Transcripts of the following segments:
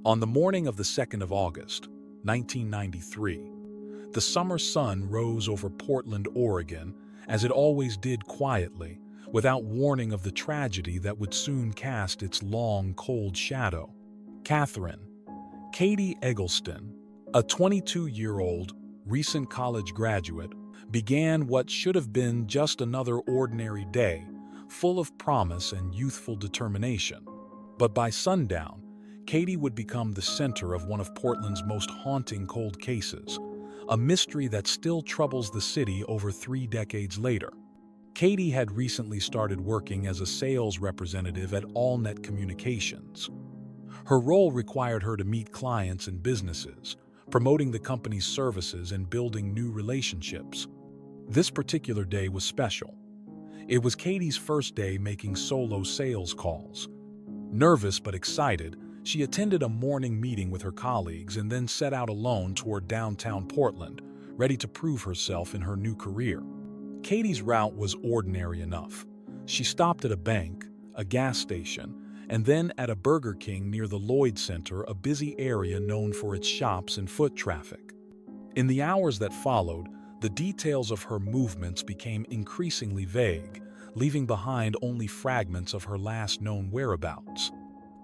On the morning of the 2nd of August, 1993, the summer sun rose over Portland, Oregon, as it always did quietly, without warning of the tragedy that would soon cast its long, cold shadow. Catherine, Katie Eggleston, a 22-year-old, recent college graduate, began what should have been just another ordinary day, full of promise and youthful determination. But by sundown, Katie would become the center of one of Portland's most haunting cold cases, a mystery that still troubles the city over 3 decades later. Katie had recently started working as a sales representative at AllNet Communications. Her role required her to meet clients and businesses, promoting the company's services and building new relationships. This particular day was special. It was Katie's first day making solo sales calls. Nervous but excited, she attended a morning meeting with her colleagues and then set out alone toward downtown Portland, ready to prove herself in her new career. Katie's route was ordinary enough. She stopped at a bank, a gas station, and then at a Burger King near the Lloyd Center, a busy area known for its shops and foot traffic. In the hours that followed, the details of her movements became increasingly vague, leaving behind only fragments of her last known whereabouts.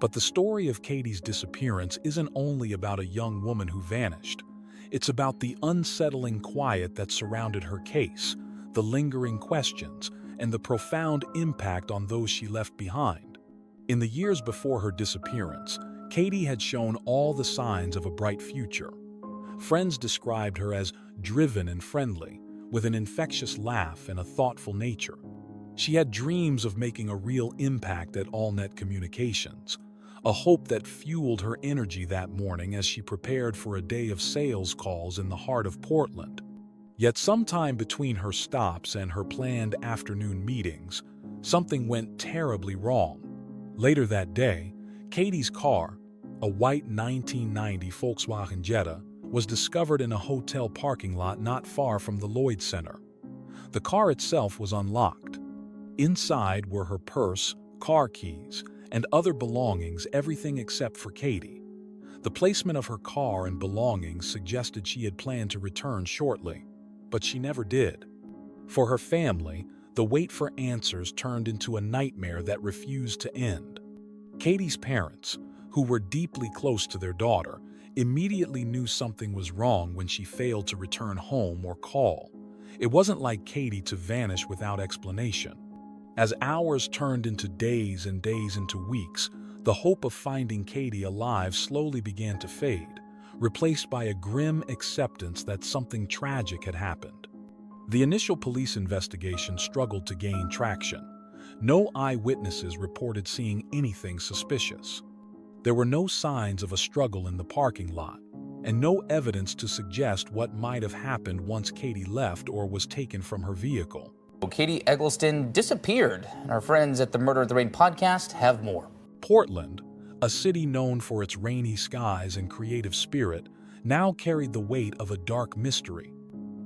But the story of Katie's disappearance isn't only about a young woman who vanished. It's about the unsettling quiet that surrounded her case, the lingering questions, and the profound impact on those she left behind. In the years before her disappearance, Katie had shown all the signs of a bright future. Friends described her as driven and friendly, with an infectious laugh and a thoughtful nature. She had dreams of making a real impact at AllNet Communications, a hope that fueled her energy that morning as she prepared for a day of sales calls in the heart of Portland. Yet sometime between her stops and her planned afternoon meetings, something went terribly wrong. Later that day, Katie's car, a white 1990 Volkswagen Jetta, was discovered in a hotel parking lot not far from the Lloyd Center. The car itself was unlocked. Inside were her purse, car keys, and other belongings, everything except for Katie. The placement of her car and belongings suggested she had planned to return shortly, but she never did. For her family, the wait for answers turned into a nightmare that refused to end. Katie's parents, who were deeply close to their daughter, immediately knew something was wrong when she failed to return home or call. It wasn't like Katie to vanish without explanation. As hours turned into days and days into weeks, the hope of finding Katie alive slowly began to fade, replaced by a grim acceptance that something tragic had happened. The initial police investigation struggled to gain traction. No eyewitnesses reported seeing anything suspicious. There were no signs of a struggle in the parking lot, and no evidence to suggest what might have happened once Katie left or was taken from her vehicle. Katie Eggleston disappeared, and our friends at the Murder at the Rain podcast have more. Portland, a city known for its rainy skies and creative spirit, now carried the weight of a dark mystery.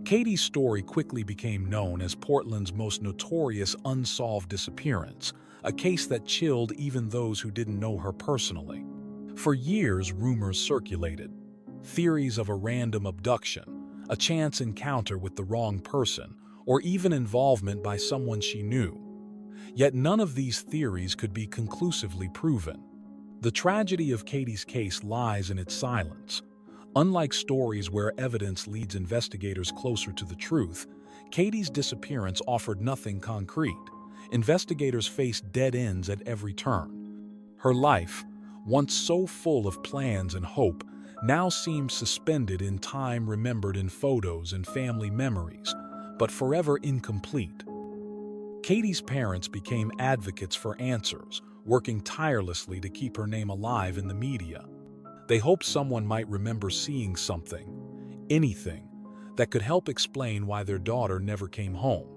Katie's story quickly became known as Portland's most notorious unsolved disappearance, a case that chilled even those who didn't know her personally. For years, rumors circulated. Theories of a random abduction, a chance encounter with the wrong person, or even involvement by someone she knew. Yet none of these theories could be conclusively proven. The tragedy of Katie's case lies in its silence. Unlike stories where evidence leads investigators closer to the truth, Katie's disappearance offered nothing concrete. Investigators faced dead ends at every turn. Her life, once so full of plans and hope, now seemed suspended in time, remembered in photos and family memories, but forever incomplete. Katie's parents became advocates for answers, working tirelessly to keep her name alive in the media. They hoped someone might remember seeing something, anything, that could help explain why their daughter never came home.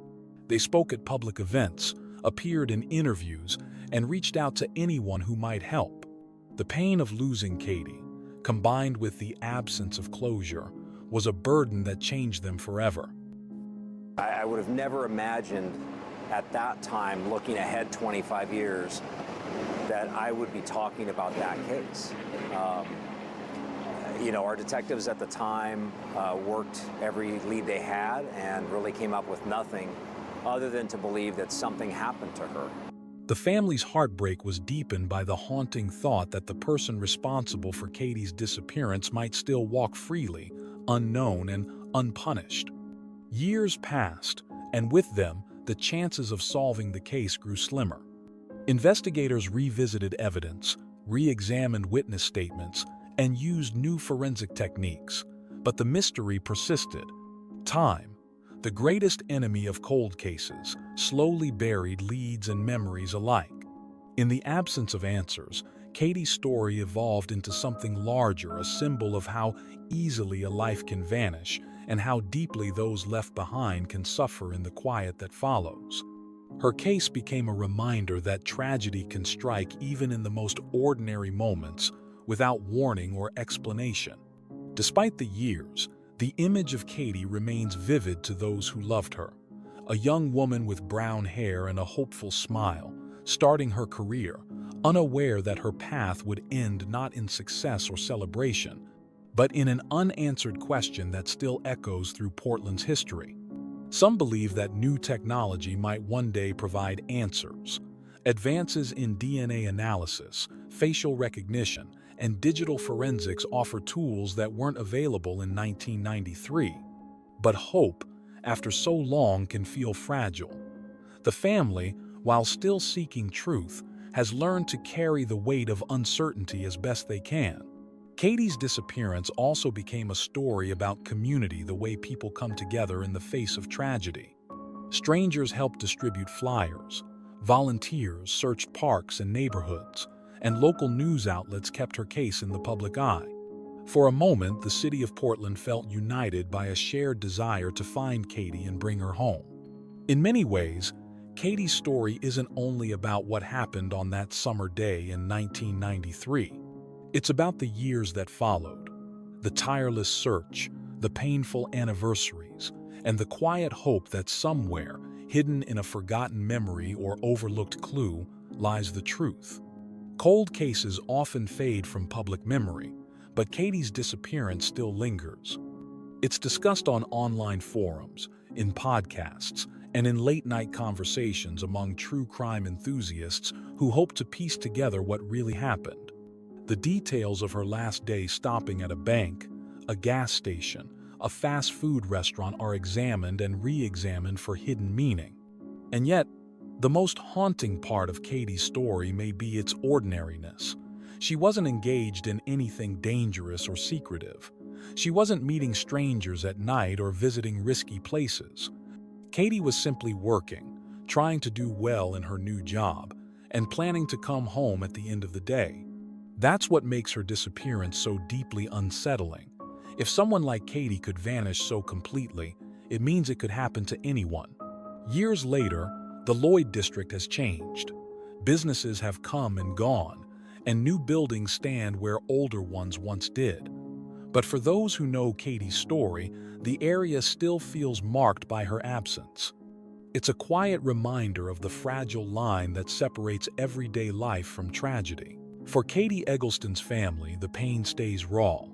They spoke at public events, appeared in interviews, and reached out to anyone who might help. The pain of losing Katie, combined with the absence of closure, was a burden that changed them forever. I would have never imagined at that time, looking ahead 25 years, that I would be talking about that case. Our detectives at the time worked every lead they had and really came up with nothing other than to believe that something happened to her. The family's heartbreak was deepened by the haunting thought that the person responsible for Katie's disappearance might still walk freely, unknown and unpunished. Years passed, and with them, the chances of solving the case grew slimmer. Investigators revisited evidence, re-examined witness statements, and used new forensic techniques, but the mystery persisted. Time, the greatest enemy of cold cases, slowly buried leads and memories alike. In the absence of answers, Katie's story evolved into something larger, a symbol of how easily a life can vanish and how deeply those left behind can suffer in the quiet that follows. Her case became a reminder that tragedy can strike even in the most ordinary moments, without warning or explanation. Despite the years, the image of Katie remains vivid to those who loved her. A young woman with brown hair and a hopeful smile, starting her career, unaware that her path would end not in success or celebration, but in an unanswered question that still echoes through Portland's history. Some believe that new technology might one day provide answers. Advances in DNA analysis, facial recognition, and digital forensics offer tools that weren't available in 1993. But hope, after so long, can feel fragile. The family, while still seeking truth, has learned to carry the weight of uncertainty as best they can. Katie's disappearance also became a story about community, the way people come together in the face of tragedy. Strangers helped distribute flyers, volunteers searched parks and neighborhoods, and local news outlets kept her case in the public eye. For a moment, the city of Portland felt united by a shared desire to find Katie and bring her home. In many ways, Katie's story isn't only about what happened on that summer day in 1993. It's about the years that followed, the tireless search, the painful anniversaries, and the quiet hope that somewhere, hidden in a forgotten memory or overlooked clue, lies the truth. Cold cases often fade from public memory, but Katie's disappearance still lingers. It's discussed on online forums, in podcasts, and in late-night conversations among true crime enthusiasts who hope to piece together what really happened. The details of her last day stopping at a bank, a gas station, a fast food restaurant are examined and re-examined for hidden meaning. And yet, the most haunting part of Katie's story may be its ordinariness. She wasn't engaged in anything dangerous or secretive. She wasn't meeting strangers at night or visiting risky places. Katie was simply working, trying to do well in her new job, and planning to come home at the end of the day. That's what makes her disappearance so deeply unsettling. If someone like Katie could vanish so completely, it means it could happen to anyone. Years later, the Lloyd district has changed. Businesses have come and gone, and new buildings stand where older ones once did. But for those who know Katie's story, the area still feels marked by her absence. It's a quiet reminder of the fragile line that separates everyday life from tragedy. For Katie Eggleston's family, the pain stays raw.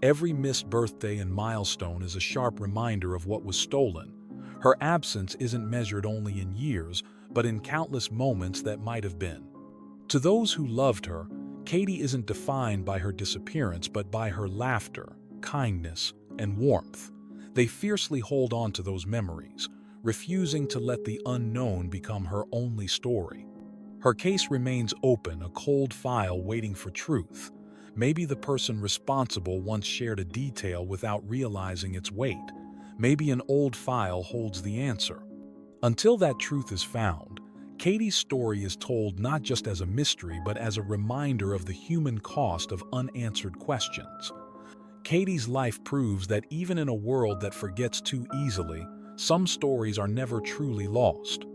Every missed birthday and milestone is a sharp reminder of what was stolen. Her absence isn't measured only in years, but in countless moments that might have been. To those who loved her, Katie isn't defined by her disappearance, but by her laughter, kindness, and warmth. They fiercely hold on to those memories, refusing to let the unknown become her only story. Her case remains open, a cold file waiting for truth. Maybe the person responsible once shared a detail without realizing its weight. Maybe an old file holds the answer. Until that truth is found, Katie's story is told not just as a mystery, but as a reminder of the human cost of unanswered questions. Katie's life proves that even in a world that forgets too easily, some stories are never truly lost.